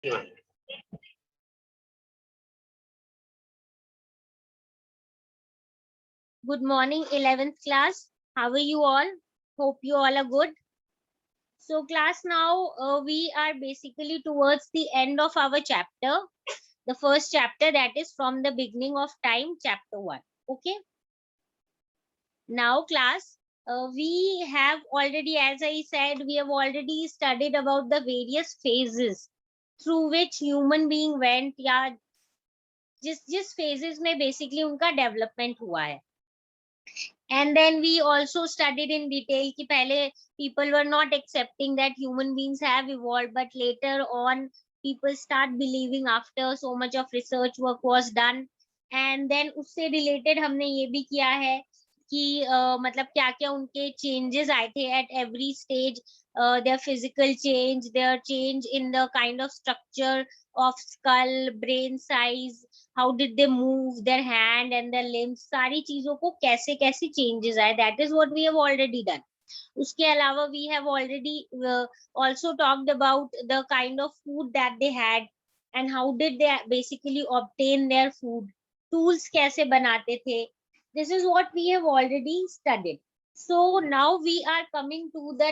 Good morning, 11th class. How are you all? Hope you all are good. So class, now we are basically towards the end of our chapter. The first chapter, that is from the beginning of time, chapter 1. Okay. Now class, we have already, as I said, we have already studied about the various phases through which human being went, या जिस phases में basically उनका development हुआ है. And then we also studied in detail कि पहले people were not accepting that human beings have evolved, but later on people start believing after so much of research work was done. And then उससे related हमने ये भी किया है कि मतलब क्या क्या उनके changes आए थे at every stage, their physical change, their change in the kind of structure of skull, brain size, how did they move their hand and their limbs, सारी चीजों को कैसे कैसे changes आए, that is what we have already done. उसके अलावा we have already also talked about the kind of food that they had and how did they basically obtain their food, tools कैसे बनाते थे. This is what we have already studied. So now we are coming to the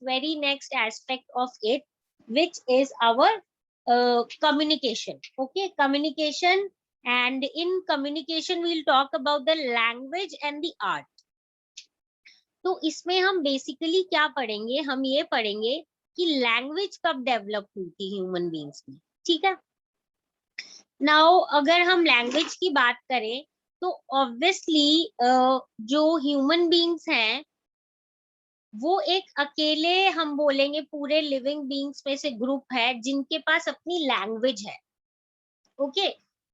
very next aspect of it, which is our communication. Okay, communication. And in communication we'll talk about the language and the art. तो इसमें हम basically क्या पढ़ेंगे, हम ये पढ़ेंगे कि language कब डेवलप हुई थी ह्यूमन बीइंग्स में. ठीक है. नाउ अगर हम लैंग्वेज की बात करें तो ऑब्वियसली जो ह्यूमन बीइंग्स हैं वो एक अकेले हम बोलेंगे पूरे लिविंग बीइंग्स में से ग्रुप है जिनके पास अपनी लैंग्वेज है. Okay,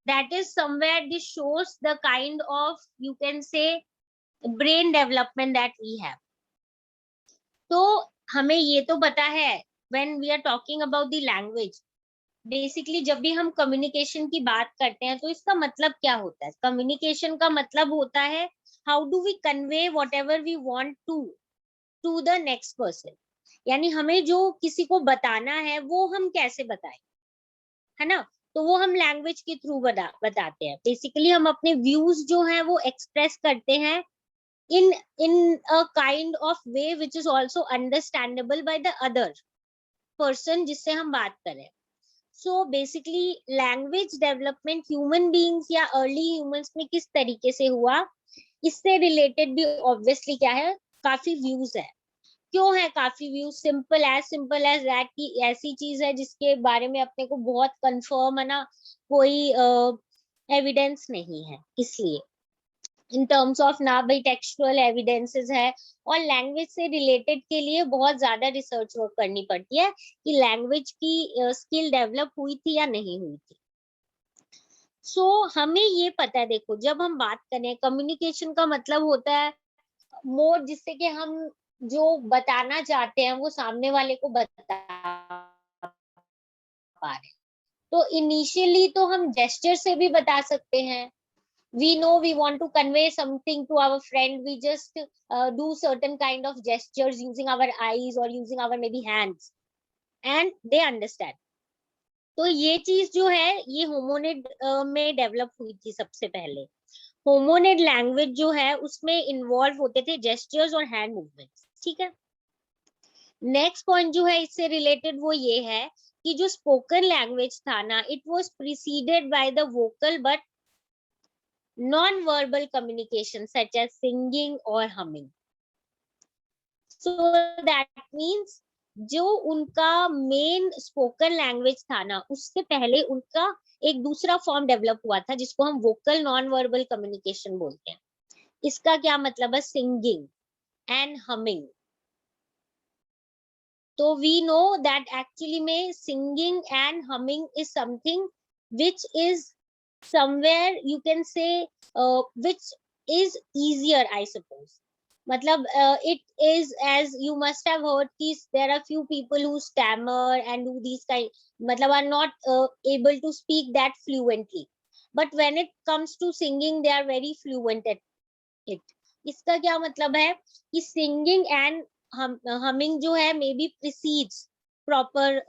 that is somewhere this shows the kind of, you can say, brain development that we have. तो हमें ये तो पता है when we are talking about the language, basically जब भी हम कम्युनिकेशन की बात करते हैं तो इसका मतलब क्या होता है. कम्युनिकेशन का मतलब होता है how do we convey whatever we want to the next person. यानी हमें जो किसी को बताना है वो हम कैसे बताएं, है ना. तो वो हम लैंग्वेज के थ्रू बताते हैं. बेसिकली हम अपने व्यूज जो हैं वो एक्सप्रेस करते हैं in a kind of way which is also understandable by the other person जिससे हम बात करें. So basically language development human beings या early humans में किस तरीके से हुआ, इससे related भी obviously क्या है, काफी views है. क्यों है काफी व्यूज? सिंपल एज दैट कि ऐसी चीज है जिसके बारे में अपने को बहुत कंफर्म है ना, कोई एविडेंस नहीं है, इसलिए इन टर्म्स ऑफ ना भाई टेक्सचुअल एविडेंसेस है. और लैंग्वेज से रिलेटेड के लिए बहुत ज्यादा रिसर्च वर्क करनी पड़ती है कि लैंग्वेज की स्किल डेवलप हुई थी या नहीं हुई थी. सो हमें ये पता है, देखो जब हम बात करें कम्युनिकेशन का मतलब होता है मोर, जिससे कि हम जो बताना चाहते हैं वो सामने वाले को बता पा रहे. तो इनिशियली तो हम जेस्चर से भी बता सकते हैं. We know we want to convey something to our friend, we just do certain kind of gestures using our eyes or using our maybe hands and they understand. तो ये चीज जो है ये होमोनिड में डेवलप हुई थी सबसे पहले. होमोनिड लैंग्वेज जो है उसमें इन्वॉल्व होते थे जेस्चर्स और हैंड मूवमेंट्स. ठीक है. नेक्स्ट पॉइंट जो है इससे रिलेटेड वो ये है कि जो स्पोकन लैंग्वेज था ना, it was preceded by the vocal but non-verbal communication such as singing or humming. So that means जो उनका मेन स्पोकन लैंग्वेज था ना, उससे पहले उनका एक दूसरा फॉर्म डेवलप हुआ था जिसको हम वोकल नॉन वर्बल कम्युनिकेशन बोलते हैं. इसका क्या मतलब है? Singing and humming. तो वी नो दैट एक्चुअली में singing and humming is something which is somewhere you can say which is easier, I suppose. matlab it is, as you must have heard, there are few people who stammer and do these kind, matlab are not able to speak that fluently, but when it comes to singing they are very fluent at it. iska kya matlab hai ki singing and humming jo hai maybe precedes proper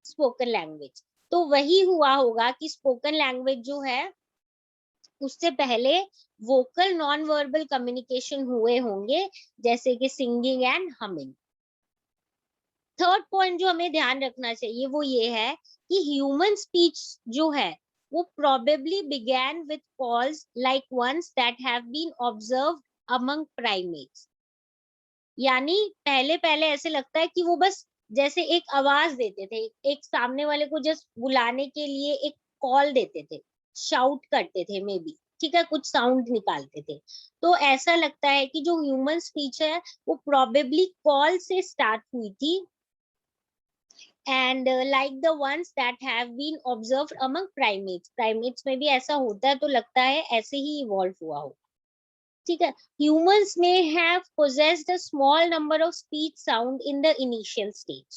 spoken language. तो वही हुआ होगा कि spoken language जो है उससे पहले vocal non verbal communication हुए होंगे, जैसे कि singing and humming. Third point जो हमें ध्यान रखना चाहिए वो ये है कि ह्यूमन स्पीच जो है वो probably began with calls like ones that have been observed among primates। यानी पहले पहले ऐसे लगता है कि वो बस जैसे एक आवाज देते थे, एक सामने वाले को जस्ट बुलाने के लिए एक कॉल देते थे, शाउट करते थे मे बी, ठीक है, कुछ साउंड निकालते थे। तो ऐसा लगता है कि जो ह्यूमन स्पीच है वो प्रोबेबली कॉल से स्टार्ट हुई थी, and like the ones that have been observed among primates. Primates में भी ऐसा होता है, तो लगता है ऐसे ही इवॉल्व हुआ हो, ठीक है। ह्यूमंस में have possessed a small number of speech sound in the initial stage।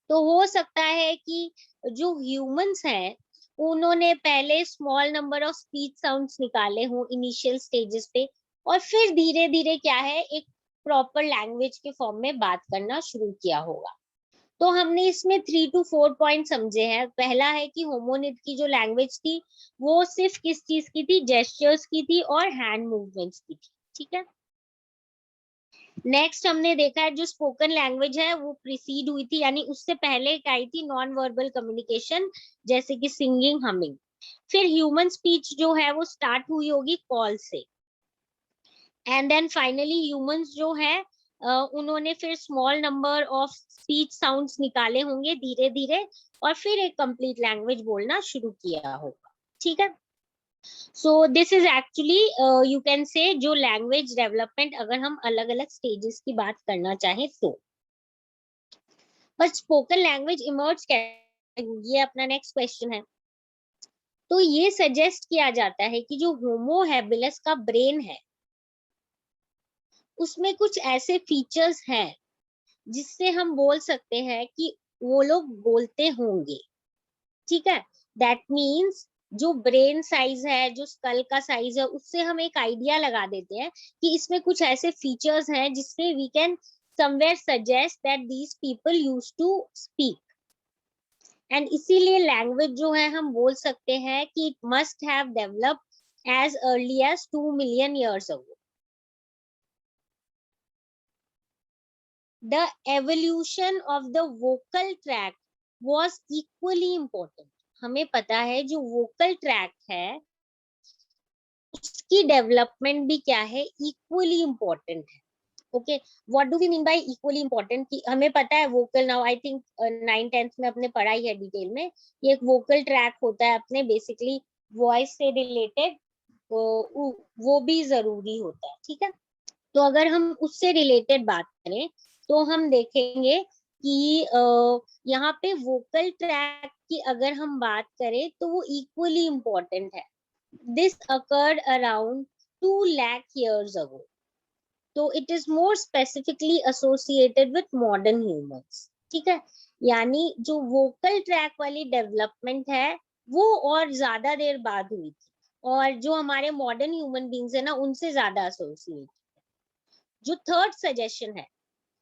तो हो सकता है कि जो ह्यूमंस हैं उन्होंने पहले small number of speech sounds निकाले हों इनिशियल स्टेजेस पे, और फिर धीरे धीरे क्या है एक प्रॉपर लैंग्वेज के फॉर्म में बात करना शुरू किया होगा। तो हमने इसमें 3 to 4 पॉइंट समझे हैं। पहला है कि होमोनिड की जो लैंग्वेज थी वो सिर्फ किस चीज की थी, जेस्चर्स की थी और हैंड मूवमेंट्स की थी, ठीक है। नेक्स्ट हमने देखा है जो स्पोकन लैंग्वेज है वो प्रीसीड हुई थी, यानी उससे पहले एक आई थी नॉन वर्बल कम्युनिकेशन, जैसे कि सिंगिंग, हमिंग। फिर ह्यूमन स्पीच जो है वो स्टार्ट हुई होगी कॉल से, एंड देन फाइनली ह्यूमंस जो है उन्होंने फिर small number of speech sounds निकाले होंगे धीरे धीरे, और फिर एक कंप्लीट लैंग्वेज बोलना शुरू किया होगा, ठीक है। So this is actually you can से जो लैंग्वेज डेवलपमेंट, अगर हम अलग अलग स्टेजेस की बात करना चाहें तो। बट स्पोकन लैंग्वेज इमर्ज कैसे, ये अपना नेक्स्ट क्वेश्चन है। तो ये सजेस्ट किया जाता है कि जो होमो हैबिलस का ब्रेन है उसमें कुछ ऐसे फीचर्स हैं जिससे हम बोल सकते हैं कि वो लोग बोलते होंगे, ठीक है। दैट मीन्स जो ब्रेन साइज है, जो स्कल का साइज है, उससे हम एक आइडिया लगा देते हैं कि इसमें कुछ ऐसे फीचर्स हैं जिससे we can somewhere suggest that these people use to speak. And इसीलिए लैंग्वेज जो है हम बोल सकते हैं कि it must have developed as early as 2 million years ago. The evolution of the vocal tract was equally important। हमें पता है जो वोकल ट्रैक है उसकी डेवलपमेंट भी क्या है, इक्वली इम्पोर्टेंट है। Okay, what do we mean by equally important? कि हमें पता है vocal, now I think 9th-10th में अपने पढ़ाई है डिटेल में, ये एक वोकल ट्रैक होता है अपने बेसिकली वॉइस से रिलेटेड, वो भी जरूरी होता है, ठीक है। तो अगर हम उससे रिलेटेड बात करें तो हम देखेंगे कि यहाँ पे वोकल ट्रैक की अगर हम बात करें तो वो इक्वली इम्पोर्टेंट है। This occurred around 2 lakh years ago। तो it is more specifically associated with modern humans, ठीक है। यानी जो वोकल ट्रैक वाली डेवलपमेंट है वो और ज्यादा देर बाद हुई थी, और जो हमारे मॉडर्न ह्यूमन बींग्स है ना उनसे ज्यादा एसोसिएट। जो थर्ड सजेशन है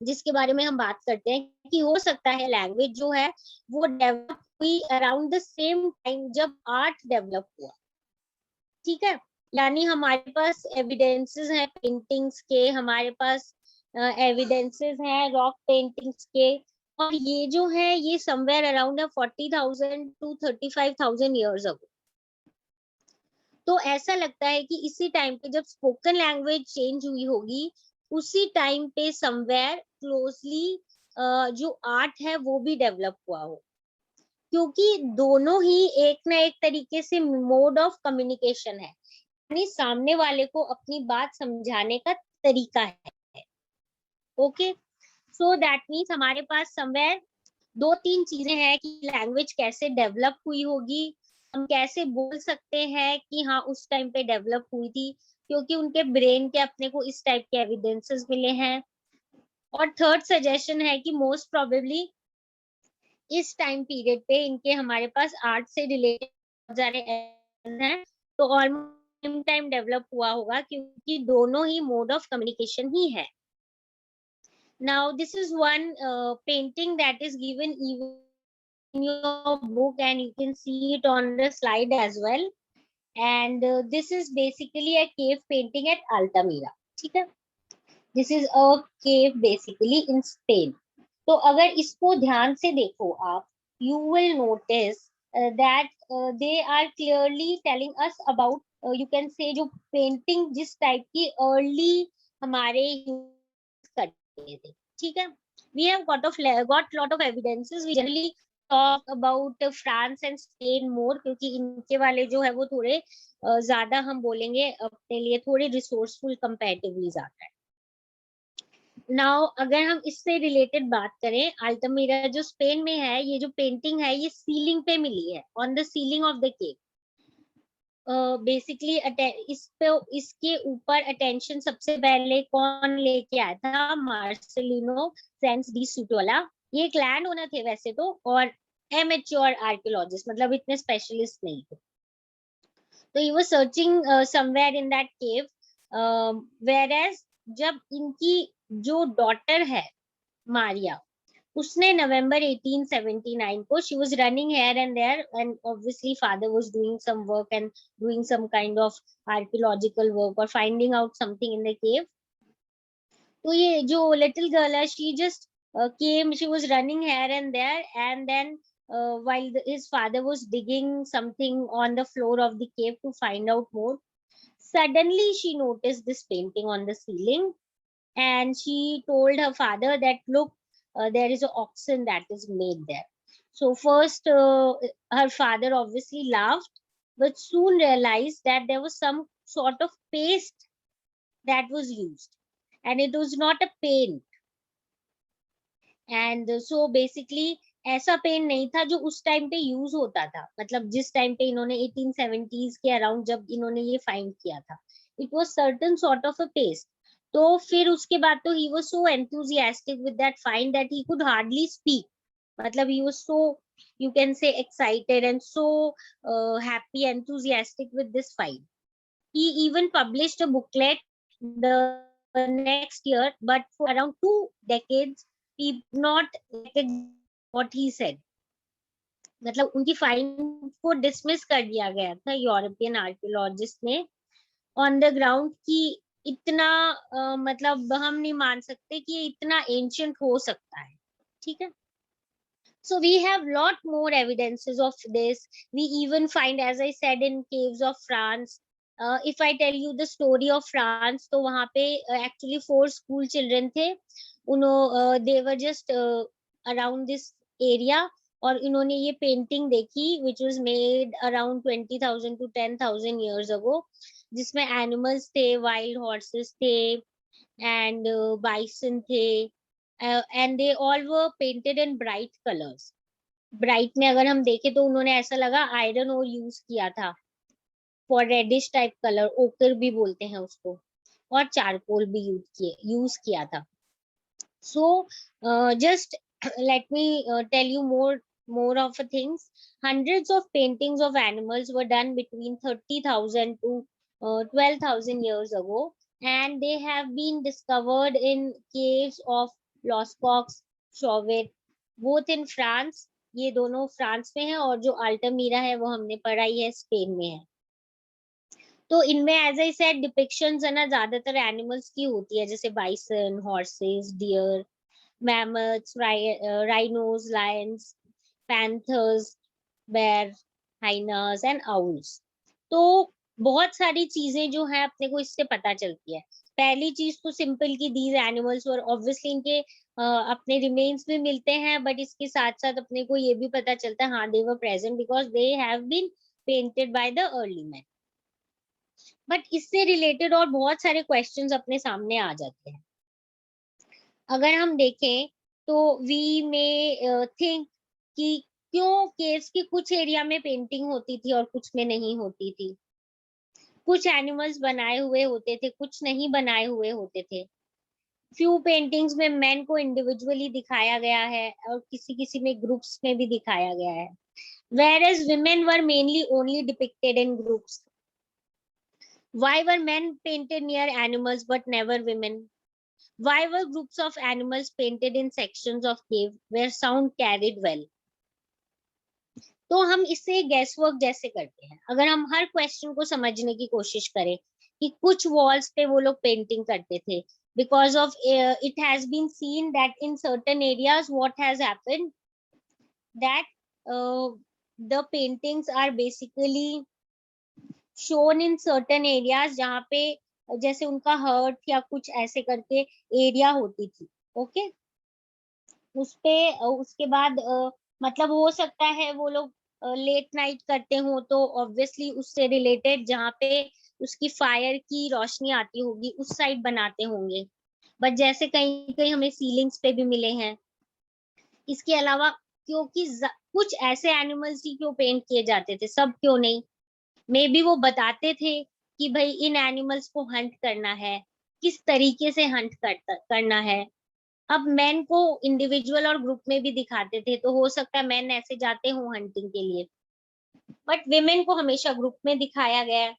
जिसके बारे में हम बात करते हैं कि हो सकता है लैंग्वेज जो है वो डेवलप हुई अराउंड द सेम टाइम जब आर्ट डेवलप हुआ, ठीक है। यानी हमारे पास एविडेंसेस हैं पेंटिंग्स के, हमारे पास एविडेंसेस हैं रॉक पेंटिंग्स के, और ये जो है ये somewhere around 40,000 to 35,000 years ago. तो ऐसा लगता है कि इसी टाइम पे जब स्पोकन लैंग्वेज चेंज हुई होगी उसी टाइम पे समवेयर क्लोजली जो आर्ट है वो भी डेवलप हुआ हो, क्योंकि दोनों ही एक ना एक तरीके से मोड ऑफ कम्युनिकेशन है, यानी सामने वाले को अपनी बात समझाने का तरीका है। ओके, सो दैट मीन्स हमारे पास समवेयर 2-3 चीजें हैं कि लैंग्वेज कैसे डेवलप हुई होगी, हम कैसे बोल सकते हैं कि हाँ उस टाइम पे डेवलप हुई थी, क्योंकि उनके ब्रेन के अपने को इस टाइप के एविडेंसेस मिले हैं। और थर्ड सजेशन है कि मोस्ट प्रोबेबली इस टाइम पीरियड पे इनके हमारे पास आर्ट से रिलेटेड बहुत सारे हैं, तो ऑलमोस्ट टाइम डेवलप हुआ होगा क्योंकि दोनों ही मोड ऑफ कम्युनिकेशन ही है। Now this is one painting that is given even your book and you can see it on the slide as well. And this is basically a cave painting at Altamira. ठीक है, this is a cave basically in Spain. तो अगर इसको ध्यान से देखो आप, you will notice that they are clearly telling us about you can say जो painting जिस type की early हमारे use करते थे. ठीक है, we have got lot of evidences. We generally talk about France and Spain more क्योंकि इनके वाले जो है वो थोड़े ज्यादा हम बोलेंगे अपने लिए थोड़े रिसोर्सफुल कंपैरेटिवली ज्यादा है. नाउ अगर हम इससे रिलेटेड बात करें, अल्टमीरा जो स्पेन में है, ये जो पेंटिंग है ये सीलिंग पे मिली है, on the ceiling of the cave. Basically इस पे इसके ऊपर अटेंशन सबसे पहले कौन लेके आया था? Marcelino Sanz de Sautuola. ये एक लैंड ओनर थे वैसे तो, और एमेच्योर आर्कियोलॉजिस्ट, मतलब इतने स्पेशलिस्ट नहीं थे. तो he was searching somewhere in that cave, whereas जब इनकी जो डॉटर है मारिया, उसने नवंबर 1879 को, she was running here and there and obviously father was doing some work and doing some kind of archaeological work or finding out something in the cave. तो ये जो little girl है, she just came, she was running here and there, and then while his father was digging something on the floor of the cave to find out more, suddenly she noticed this painting on the ceiling, and she told her father that look, there is an oxen that is made there. So first her father obviously laughed, but soon realized that there was some sort of paste that was used and it was not a paint. And so basically ऐसा pen नहीं था जो उस time पे use होता था, मतलब जिस टाइम पे इन्होंने 1870s के अराउंड जब इन्होंने ये फाइंड किया था, it was certain sort of a paste. तो फिर उसके बाद तो he was so enthusiastic with that find that he could hardly speak. मतलब he was so, you can say, excited and so happy, enthusiastic with this find. He even published a booklet the next year, but for around 2 decades, he did not what he said. मतलब उनकी find को dismiss कर दिया गया था European archaeologist ने on the ground कि इतना मतलब हम नहीं मान सकते कि ये इतना एंशिएंट हो सकता है. ठीक है, so we have lot more evidences of this. We even find, as I said, in caves of France. If I tell you the story of France, तो वहाँ पे actually 4 school children थे. They were just around this area, और इन्होंने ये painting देखी which was made around 20,000 to 10,000 years ago, जिसमें animals थे, वाइल्ड हॉर्सेस थे एंड बाइसन थे, and they all were painted in bright colours. Bright में अगर हम देखें तो उन्होंने ऐसा लगा आयरन और यूज किया था फॉर रेडिश टाइप कलर, ओकर भी बोलते हैं उसको, और चारकोल भी यूज किया था. So just let me tell you more of things. Hundreds of paintings of animals were done between 30,000 to 12,000 years ago, and they have been discovered in caves of Lascaux, Chauvet, both in France. ये दोनों France में है, और जो Altamira है वो हमने पढ़ाई है स्पेन में है. तो इनमें एज आई सेड डिपिक्शंस है ना ज्यादातर एनिमल्स की होती है, जैसे bison, horses, deer, mammoths, rhinos, lions, panthers, bear, hyenas and owls. तो बहुत सारी चीजें जो है अपने को इससे पता चलती है. पहली चीज तो सिंपल की दीज एनिमल्स, और ऑब्वियसली इनके अपने रिमेन्स भी मिलते हैं, बट इसके साथ साथ अपने को ये भी पता चलता है हाँ they were present because they have been painted by the early man. But इससे रिलेटेड और बहुत सारे क्वेश्चंस अपने सामने आ जाते हैं. अगर हम देखें तो वी में थिंक कि क्यों केव्स की कुछ एरिया में पेंटिंग होती थी और कुछ में नहीं होती थी. कुछ एनिमल्स बनाए हुए होते थे, कुछ नहीं बनाए हुए होते थे. फ्यू पेंटिंग्स में मैन को इंडिविजुअली दिखाया गया है और किसी किसी में ग्रुप्स में भी दिखाया गया है, whereas women were mainly only depicted in groups. Why were men painted near animals but never women? Why were groups of animals painted in sections of cave where sound carried well? तो हम इससे gas work जैसे करते हैं, अगर हम हर question को समझने की कोशिश करें कि कुछ वॉल्स पे वो लोग पेंटिंग करते थे, because of it has been seen that in certain areas what has happened that the paintings are basically shown in certain areas, जहाँ पे जैसे उनका हर्ट या कुछ ऐसे करके एरिया होती थी। ओके, उस पे उसके बाद मतलब हो सकता है वो लोग लेट नाइट करते हो तो ऑब्वियसली उससे रिलेटेड जहाँ पे उसकी फायर की रोशनी आती होगी उस साइड बनाते होंगे, बट जैसे कहीं कहीं हमें सीलिंग्स पे भी मिले हैं। इसके अलावा क्योंकि कुछ ऐसे एनिमल्स ही क्यों पेंट किए जाते थे, सब क्यों नहीं, मे बी वो बताते थे कि भाई इन एनिमल्स को हंट करना है, किस तरीके से हंट करना है। अब मैन को इंडिविजुअल और ग्रुप में भी दिखाते थे, तो हो सकता है मैन ऐसे जाते हो हंटिंग के लिए, बट विमेन को हमेशा ग्रुप में दिखाया गया है।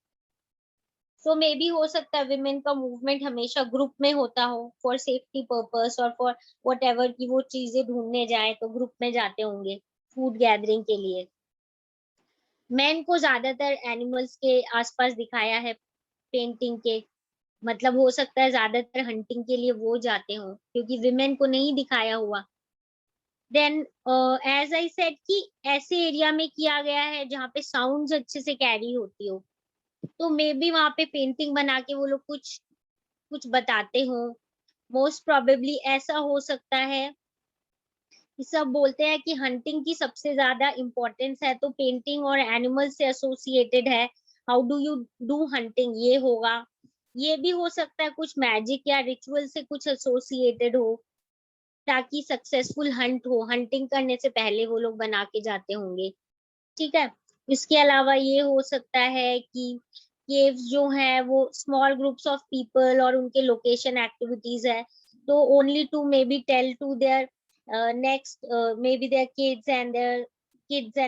सो मे बी हो सकता है विमेन का मूवमेंट हमेशा ग्रुप में होता हो फॉर सेफ्टी पर्पस और फॉर वट एवर की वो चीजें ढूंढने जाए तो ग्रुप में जाते होंगे फूड गैदरिंग के लिए। मैन को ज्यादातर एनिमल्स के आसपास दिखाया है पेंटिंग के, मतलब हो सकता है ज्यादातर हंटिंग के लिए वो जाते हो क्योंकि विमेन को नहीं दिखाया हुआ। देन एज आई सेड कि ऐसे एरिया में किया गया है जहाँ पे साउंड्स अच्छे से कैरी होती हो, तो मे बी वहां पे पेंटिंग बना के वो लोग कुछ कुछ बताते हो। मोस्ट प्रोबेबली ऐसा हो सकता है कि सब बोलते हैं कि हंटिंग की सबसे ज्यादा इम्पोर्टेंस है तो पेंटिंग और एनिमल से एसोसिएटेड है, how do you do hunting, ये होगा। ये भी हो सकता है कुछ मैजिक या रिचुअल से कुछ एसोसिएटेड हो ताकि सक्सेसफुल हंट हो, हंटिंग करने से पहले वो लोग बना के जाते होंगे। ठीक है, इसके अलावा ये हो सकता है कि केव्स जो है वो स्मॉल ग्रुप्स ऑफ पीपल और उनके लोकेशन एक्टिविटीज है, तो only to may be tell to their next may be their kids and kids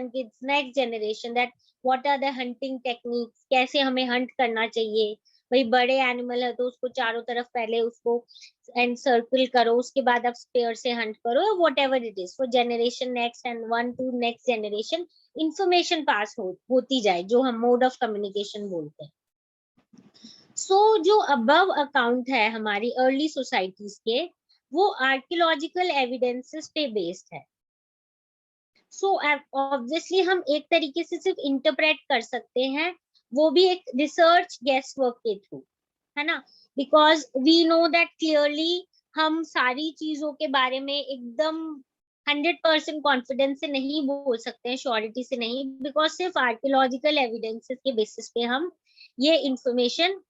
next generation that what are the hunting techniques, कैसे हमें हंट करना चाहिए। भाई बड़े एनिमल है तो उसको चारों तरफ पहले उसको एंड सर्कल करो, उसके बाद आप स्पेयर से हंट करो, what ever it is for generation next and one two next generation information pass होती जाए, जो हम मोड ऑफ कम्युनिकेशन बोलते हैं। सो जो अबव अकाउंट है हमारी अर्ली सोसाइटीज के, वो आर्कियोलॉजिकल एविडेंसेस पे बेस्ड है। सो ऑब्वियसली हम एक तरीके से सिर्फ इंटरप्रेट कर सकते हैं, वो भी एक रिसर्च गेस वर्क के थ्रू, है ना, because we know that clearly हम सारी चीजों के बारे में एकदम 100% कॉन्फिडेंस से नहीं बोल सकते हैं, श्योरिटी से नहीं, बिकॉज सिर्फ आर्कियोलॉजिकल एविडेंसेस के बेसिस पे हम ये इंफॉर्मेशन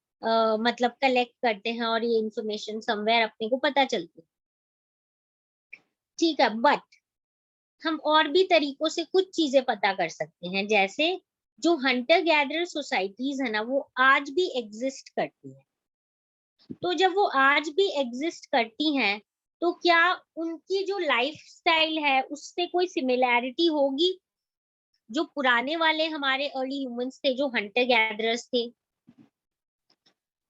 मतलब कलेक्ट करते हैं और ये इंफॉर्मेशन समवेयर अपने को पता चलती है। ठीक है, बट हम और भी तरीकों से कुछ चीजें पता कर सकते हैं, जैसे जो हंटर गैदरर सोसाइटीज है ना वो आज भी एग्जिस्ट करती है। तो जब वो आज भी एग्जिस्ट करती हैं तो क्या उनकी जो लाइफ स्टाइल है उससे कोई सिमिलैरिटी होगी जो पुराने वाले हमारे अर्ली ह्यूमंस थे जो हंटर गैदरर्स थे।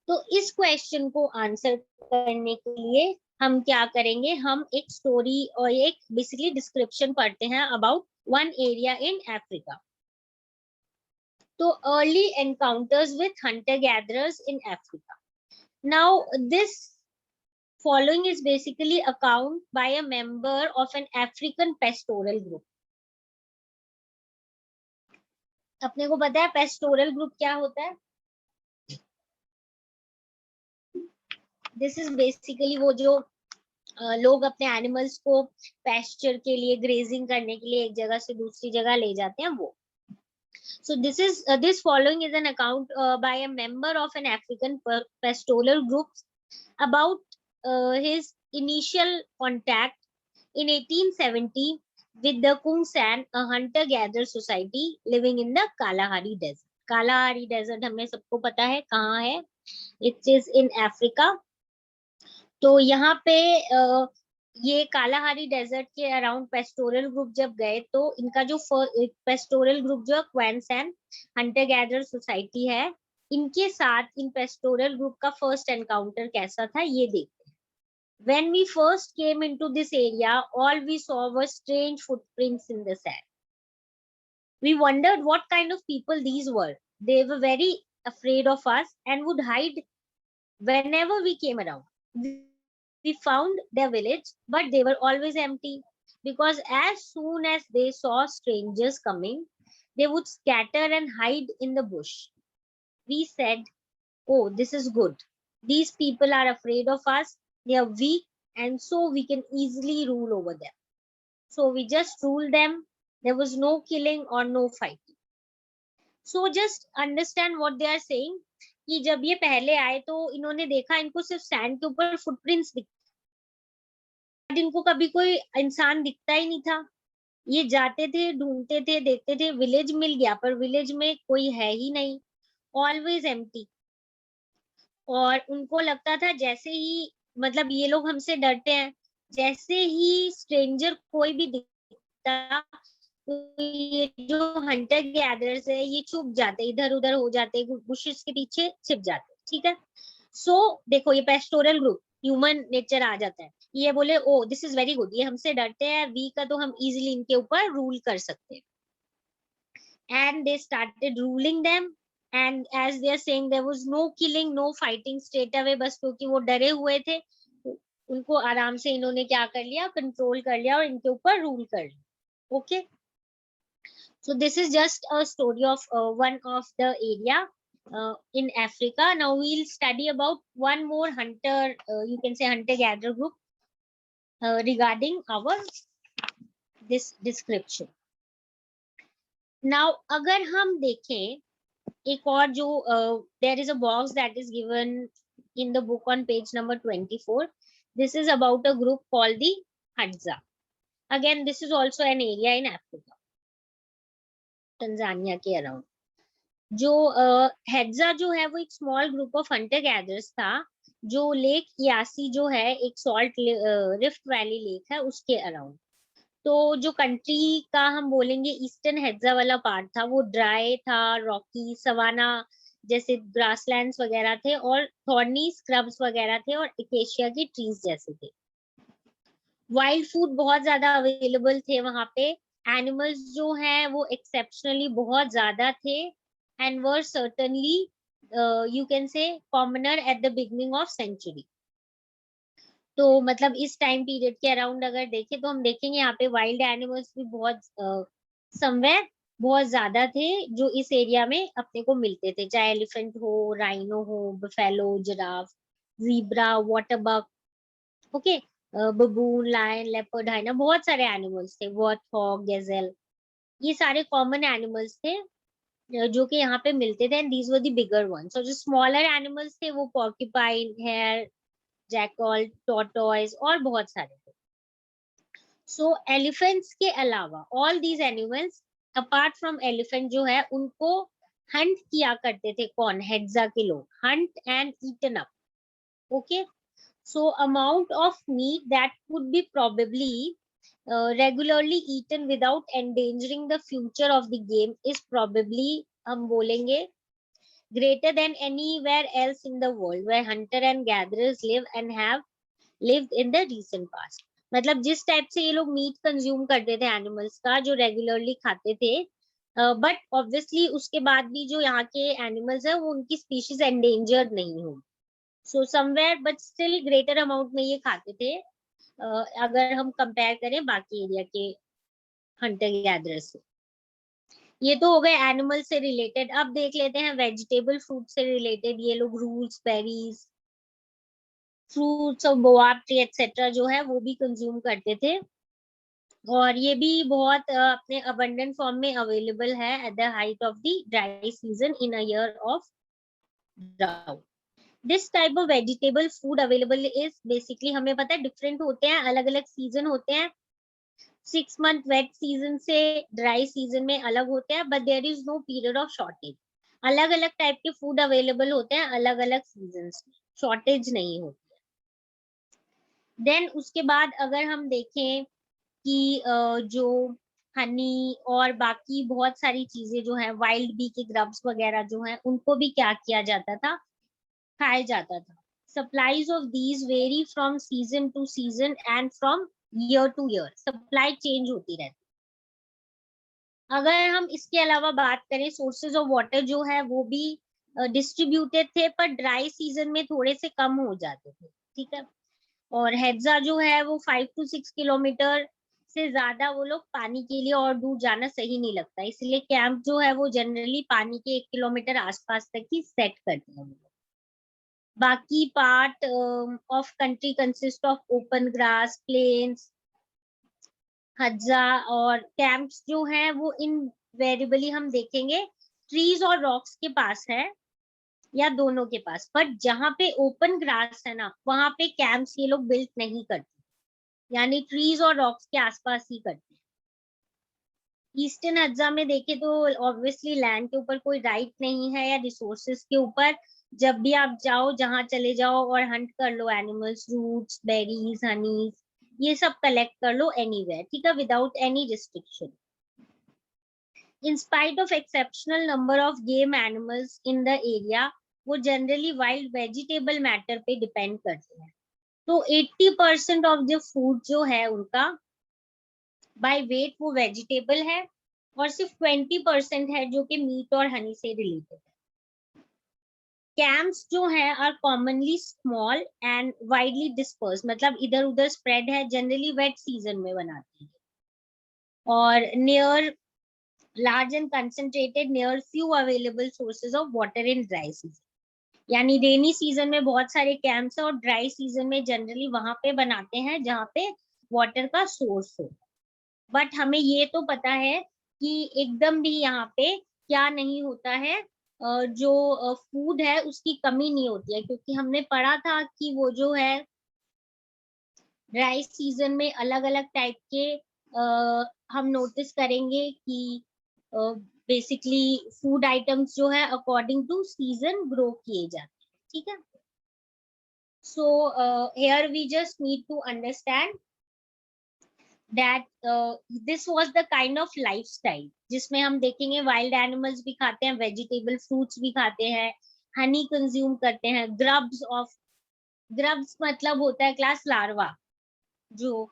तो इस क्वेश्चन को आंसर करने के लिए हम क्या करेंगे, हम एक स्टोरी और एक बेसिकली डिस्क्रिप्शन पढ़ते हैं about one area in Africa. तो early encounters with hunter gatherers in Africa. Now this following is basically account by a member of an African pastoral group. अपने को पता है पेस्टोरल ग्रुप क्या होता है? दिस इज बेसिकली वो जो लोग अपने एनिमल्स को पेस्चर के लिए, ग्रेजिंग करने के लिए एक जगह से दूसरी जगह ले जाते हैं वो। So this following is an account by a member of an African pastoral group about his initial contact in 1870 with the Kungsan, a hunter-gatherer society living in the Kalahari Desert. Kalahari Desert हमें सबको पता है कहाँ है, it is in Africa. तो यहाँ पे ये कालाहारी डेजर्ट के अराउंड पेस्टोरल ग्रुप जब गए तो इनका जो पेस्टोरल ग्रुप जो क्वेंसन हंटर गैदर सोसाइटी है, इनके साथ इन पेस्टोरल ग्रुप का फर्स्ट एनकाउंटर कैसा था ये देखते हैं। When we first came into this area, all we saw were strange footprints in the sand. We wondered what kind of people these were. They were very afraid of us and would hide whenever we came around. We found their village, but they were always empty because as soon as they saw strangers coming, they would scatter and hide in the bush. We said, "Oh, this is good. These people are afraid of us, they are weak, and so we can easily rule over them." So we just ruled them. There was no killing or no fighting. So just understand what they are saying कि जब ये पहले आए तो इन्होंने देखा इनको सिर्फ सैंड के ऊपर फुटप्रिंट्स दिखते, इनको कभी कोई इंसान दिखता ही नहीं था। ये जाते थे, ढूंढते थे, देखते थे, विलेज मिल गया पर विलेज में कोई है ही नहीं, ऑलवेज एम्प्टी। और उनको लगता था जैसे ही मतलब ये लोग हमसे डरते हैं, जैसे ही स्ट्रेंजर कोई भी दिखता तो ये जो हंटर गैदरर्स है ये छुप जाते, इधर उधर हो जाते, बुशेस के पीछे छिप जाते। ठीक है, सो देखो ये पेस्टोरल ग्रुप ह्यूमन नेचर आ जाता है। ये बोले ओ दिस इज वेरी गुड, ये हमसे डरते हैं, वीक है तो हम इजिली इनके ऊपर रूल कर सकते हैं। and they started ruling them, and as they are saying there was no killing no fighting straight away, बस क्योंकि वो डरे हुए थे उनको आराम से इन्होंने क्या कर लिया, कंट्रोल कर लिया और इनके ऊपर रूल कर लिया। Okay, so this is just a story of one of the area in Africa. Now we'll study about one more hunter, you can say hunter gatherer group regarding our this description. Now अगर हम देखें एक और जो there is a box that is given in the book on page number 24. This is about a group called the Hadza. Again, this is also an area in Africa, Tanzania के around. जो हेड्जा जो है वो एक small group of Hunter gatherers था जो lake यासी जो है एक सॉल्ट रिफ्ट वैली लेक है उसके अराउंड। तो जो कंट्री का हम बोलेंगे ईस्टर्न हेड्जा वाला पार्ट था वो ड्राई था, रॉकी, सवाना जैसे ग्रासलैंड्स वगैरह थे और थॉर्नी स्क्रब्स वगैरह थे और एकेशिया की ट्रीज जैसे थे। वाइल्ड फूड बहुत ज्यादा अवेलेबल थे वहां पे। एनिमल्स जो है वो एक्सेप्शनली बहुत ज्यादा थे and were certainly you can say commoner at the beginning of century. तो मतलब इस टाइम पीरियड के अराउंड अगर देखें तो हम देखेंगे यहाँ पे वाइल्ड एनिमल्स भी बहुत समवेयर बहुत ज्यादा थे जो इस एरिया में अपने को मिलते थे, चाहे एलिफेंट हो, राइनो हो, बफेलो, जिराफ, जीब्रा, वाटर बक, ओके, बबून, लायन, लेपर्ड, हाइना, बहुत सारे एनिमल्स थे, वॉर्थॉग, गैजेल, ये सारे कॉमन एनिमल्स थे जो कि यहाँ पे मिलते थे and these were the bigger ones. और जो स्मॉलर एनिमल्स थे वो पॉर्क्यूपाइन, हेयर, जैकल, टॉर्टॉइज और बहुत सारे थे। सो एलिफेंट्स के अलावा all these animals apart from elephant जो है उनको हंट किया करते थे कौन, हेड्जा के लोग, hunt and eaten up. Okay, so amount of meat that could be probably regularly eaten without endangering the future of the game is probably हम बोलेंगे greater than anywhere else in the world where hunter and gatherers live and have lived in the recent past. मतलब जिस type से ये लोग meet consume करते थे animals का जो रेगुलरली खाते थे, बट ऑब्वियसली उसके बाद भी जो यहाँ के एनिमल्स है वो उनकी स्पीशीज एंडेंजर्ड नहीं हो, so somewhere but still greater amount में ये खाते थे अगर हम कंपेयर करें बाकी एरिया के हंटर गैदरर्स से। ये तो हो गए एनिमल से रिलेटेड। अब देख लेते हैं वेजिटेबल फ्रूट से रिलेटेड। ये लोग रूट्स, बेरीज, फ्रूट्स और बोआब ट्री एक्सेट्रा जो है वो भी कंज्यूम करते थे और ये भी बहुत अपने अबंडेंट फॉर्म में अवेलेबल है at the height of the dry season in a year of drought. This type of vegetable food available is basically हमें पता है डिफरेंट होते हैं, अलग अलग सीजन होते हैं। 6 मंथ वेट सीजन से ड्राई सीजन में अलग होते हैं, but there is no period of shortage. अलग अलग टाइप के फूड अवेलेबल होते हैं अलग अलग सीजन में, शॉर्टेज नहीं होती है। देन उसके बाद अगर हम देखें कि जो हनी और बाकी बहुत सारी चीजें जो है, वाइल्ड बी के ग्रब्स वगैरह जो है उनको भी क्या किया जाता था, खाया जाता था। Supplies of these vary from season to season and from year to year. Supply change होती रहती। अगर हम इसके अलावा बात करें, सोर्सेज ऑफ वाटर जो है वो भी डिस्ट्रीब्यूटेड थे, पर ड्राई सीजन में थोड़े से कम हो जाते थे, ठीक है। और हेड्जा जो है वो 5 to 6 किलोमीटर से ज्यादा वो लोग पानी के लिए और दूर जाना सही नहीं लगता, इसलिए कैंप जो है वो जनरली पानी के 1 किलोमीटर आसपास तक ही सेट करते हैं वो लोग। बाकी part of country consist of open grass, plains, हज्जा, और कैंप्स जो हैं वो इनवेरिएबली हम देखेंगे ट्रीज और रॉक्स के पास है, या दोनों के पास। बट जहाँ पे ओपन ग्रास है ना, वहां पे कैंप्स ये लोग बिल्ड नहीं करते, यानी ट्रीज और रॉक्स के आसपास ही करते हैं। ईस्टर्न हज्जा में देखे तो ऑब्वियसली लैंड के ऊपर कोई राइट नहीं है, या रिसोर्सेज के ऊपर। जब भी आप जाओ, जहाँ चले जाओ और हंट कर लो एनिमल्स, रूट्स, बेरीज, हनीज, ये सब कलेक्ट कर लो एनीवेयर, ठीक है, without any restriction. In spite of exceptional number of game animals in the area, वो जनरली वाइल्ड वेजिटेबल मैटर पे डिपेंड करते हैं। तो 80% ऑफ द फूड जो है उनका बाय वेट वो वेजिटेबल है, और सिर्फ 20% है जो कि मीट और हनी से रिलेटेड है। कैंप्स जो है are commonly small and widely dispersed, मतलब इधर उधर स्प्रेड है, जनरली वेट सीजन में बनाते हैं, और near large and concentrated near few available sources of water in dry season. यानी रेनी सीजन में बहुत सारे कैंप्स है, और ड्राई सीजन में जनरली वहां पे बनाते हैं जहाँ पे वाटर का सोर्स हो। बट हमें ये तो पता है कि एकदम भी यहाँ पे क्या नहीं होता है, जो फूड है उसकी कमी नहीं होती है, क्योंकि हमने पढ़ा था कि वो जो है ड्राई सीजन में अलग अलग टाइप के हम नोटिस करेंगे कि बेसिकली फूड आइटम्स जो है अकॉर्डिंग टू सीजन ग्रो किए जाते हैं, ठीक है। So here we just need to understand that this was the kind of lifestyle जिसमें हम देखेंगे वाइल्ड एनिमल्स भी खाते हैं, वेजिटेबल फ्रूट्स भी खाते हैं, हनी कंज्यूम करते हैं, ग्रब्स मतलब होता है क्लास लार्वा, जो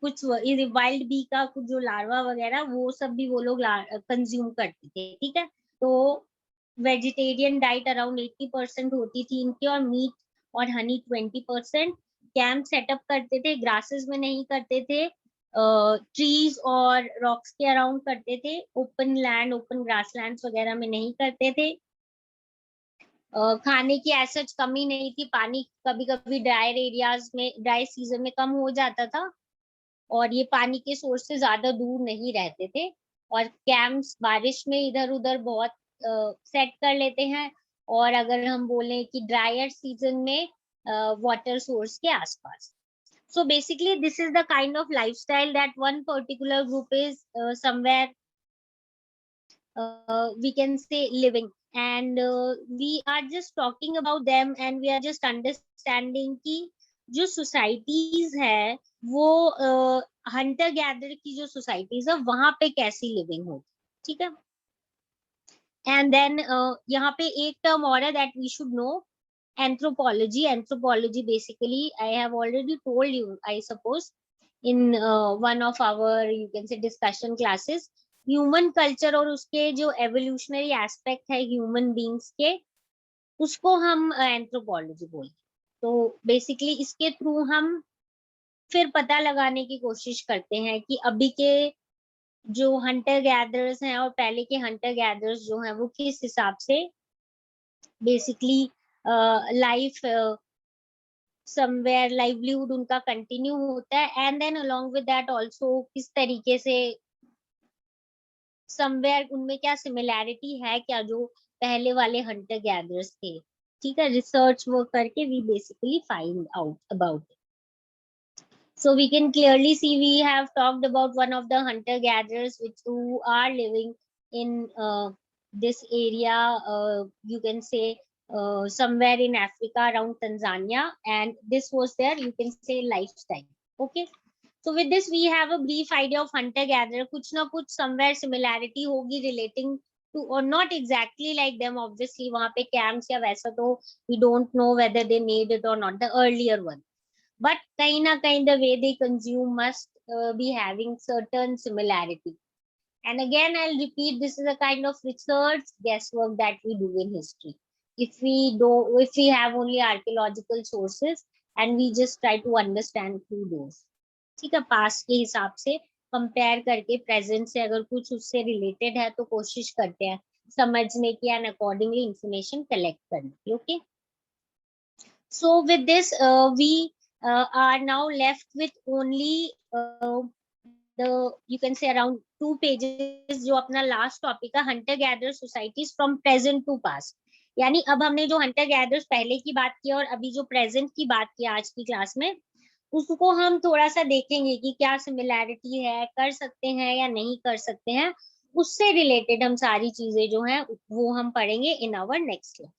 कुछ वाइल्ड बी का कुछ जो लार्वा वगैरह वो सब भी वो लोग कंज्यूम करते थे, ठीक है। तो वेजिटेरियन डाइट अराउंड 80% होती थी इनकी, और मीट और हनी 20%। कैंप सेटअप करते थे, ग्रासेस में नहीं करते थे, ट्रीज और रॉक्स के अराउंड करते थे, ओपन लैंड, ओपन ग्रासलैंड्स वगैरह में नहीं करते थे। खाने की ऐसा कमी नहीं थी, पानी कभी कभी ड्राई एरियाज में ड्राई सीजन में कम हो जाता था, और ये पानी के सोर्स से ज्यादा दूर नहीं रहते थे, और कैंप्स बारिश में इधर उधर बहुत सेट कर लेते हैं, और अगर हम बोलें कि ड्रायर सीजन में वाटर सोर्स के आसपास। So basically this is the kind of lifestyle that one particular group is somewhere we can say living, and we are just talking about them, and we are just understanding कि जो societies है वो hunter gatherer की जो societies है वहां पे कैसी living होती, ठीक है। and then यहाँ पे एक term और है that we should know, anthropology basically I have already told you, I suppose, in one of our you can say discussion classes, human culture और उसके जो एवोल्यूशनरी एस्पेक्ट है ह्यूमन बींग्स के, उसको हम एंथ्रोपोलॉजी बोलते हैं। तो बेसिकली इसके थ्रू हम फिर पता लगाने की कोशिश करते हैं कि अभी के जो हंटर गैदरर्स हैं और पहले के हंटर गैदरर्स जो हैं वो किस हिसाब से बेसिकली लाइफ समवेयर लाइवलीहुड उनका कंटिन्यू होता है, and then along with that also किस तरीके से समवेयर उनमें क्या सिमिलैरिटी है क्या जो पहले वाले हंटर गैदरर्स थे, ठीक है। रिसर्च वर्क करके we basically find out about it. So we can clearly see we have talked about one of the hunter gatherers which who are living in this area, you can say somewhere in Africa around Tanzania, and this was their you can say lifestyle, okay। So with this we have a brief idea of hunter gatherer, कुछ ना कुछ somewhere similarity होगी relating to, or not exactly like them obviously, वहाँ पे camps या वैसा तो we don't know whether they made it or not, the earlier one, but kahin na kahin the way they consume must be having certain similarity, And again, I'll repeat, this is a kind of research guesswork that we do in history. If we have only archaeological sources and we just try to understand through those. ठीक है, past के हिसाब से compare करके present से अगर कुछ उससे रिलेटेड है तो कोशिश करते हैं समझने की एंड अकॉर्डिंगली इंफॉर्मेशन कलेक्ट करने की. Okay, so with this we are now left with only the you can say around 2 pages जो अपना लास्ट टॉपिक है, hunter gather societies from present to past. यानी अब हमने जो हंटर गैदर्स पहले की बात की और अभी जो प्रेजेंट की बात की आज की क्लास में, उसको हम थोड़ा सा देखेंगे कि क्या सिमिलैरिटी है, कर सकते हैं या नहीं कर सकते हैं. उससे रिलेटेड हम सारी चीजें जो हैं वो हम पढ़ेंगे इन आवर नेक्स्ट क्लास.